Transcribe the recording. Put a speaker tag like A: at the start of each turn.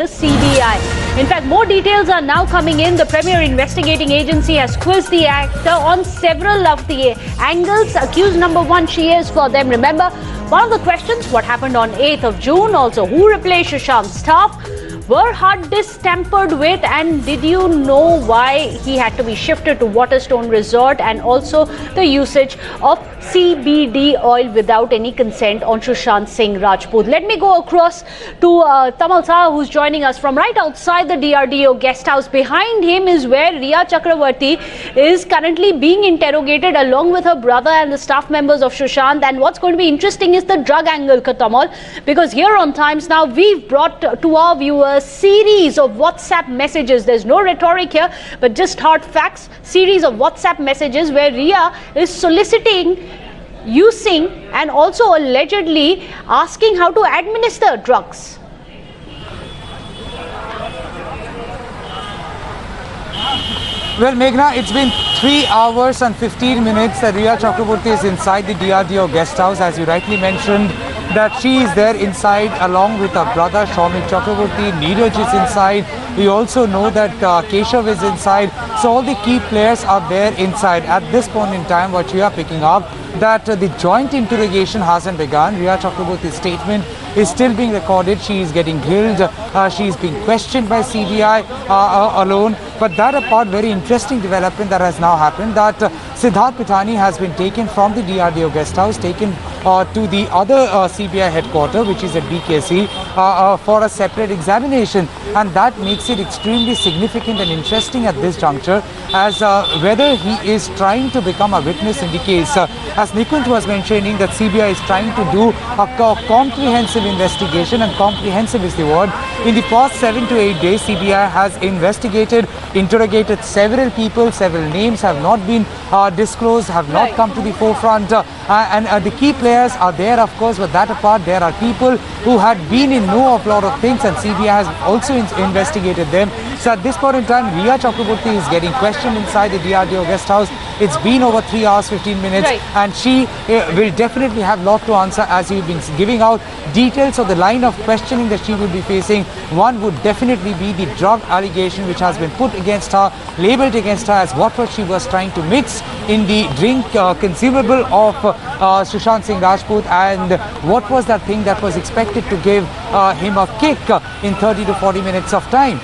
A: the CBI. In fact, more details are now coming in. The premier investigating agency has quizzed the actor on several of the angles. Accused number one, she is for them. Remember, one of the questions, what happened on 8th of June? Also, who replaced Sushant's staff? Were hard disks tampered with, and did you know why he had to be shifted to Waterstone Resort, and also the usage of CBD oil without any consent on Sushant Singh Rajput. Let me go across to Tamal Saha, who's joining us from right outside the DRDO guest house. Behind him is where Riya Chakravarti is currently being interrogated along with her brother and the staff members of Sushant. And what's going to be interesting is the drug angle, Tamal, because here on Times Now we've brought to our viewers series of WhatsApp messages. There's no rhetoric here, but just hard facts. Series of WhatsApp messages where Riya is soliciting, using, and also allegedly asking how to administer drugs.
B: Well, Meghna, it's been 3 hours and 15 minutes that Riya Chakravarti is inside the DRDO guest house. As you rightly mentioned, that she is there inside along with her brother Soumik Chakravarti. Neeraj is inside. We also know that Keshav is inside. So all the key players are there inside. At this point in time, what we are picking up, that the joint interrogation hasn't begun. Riya Chakravarti's statement is still being recorded. She is getting grilled. She is being questioned by CBI alone. But that apart, very interesting development that has now happened, that Siddharth Pithani has been taken from the DRDO guest house, taken to the other CBI headquarters, which is at BKC, for a separate examination. And that makes it extremely significant and interesting at this juncture, as whether he is trying to become a witness in the case. As Nikunj was mentioning, that CBI is trying to do a comprehensive investigation, and comprehensive is the word. In the past 7 to 8 days, CBI has investigated, interrogated several people. Several names have not been disclosed, have not come to the forefront, and the key players are there, of course. But that apart, there are people who had been in know of a lot of things, and CBI has also investigated them. So at this point in time, Riya Chakravarti is getting questioned inside the DRDO guest house. It's been over 3 hours 15 minutes, and she will definitely have a lot to answer, as you've been giving out details of the line of questioning that she will be facing. One would definitely be the drug allegation which has been put against her, labelled against her as what she was trying to mix in the drink consumable of Sushant Singh Rajput, and what was that thing that was expected to give him a kick in 30 to 40 minutes of time.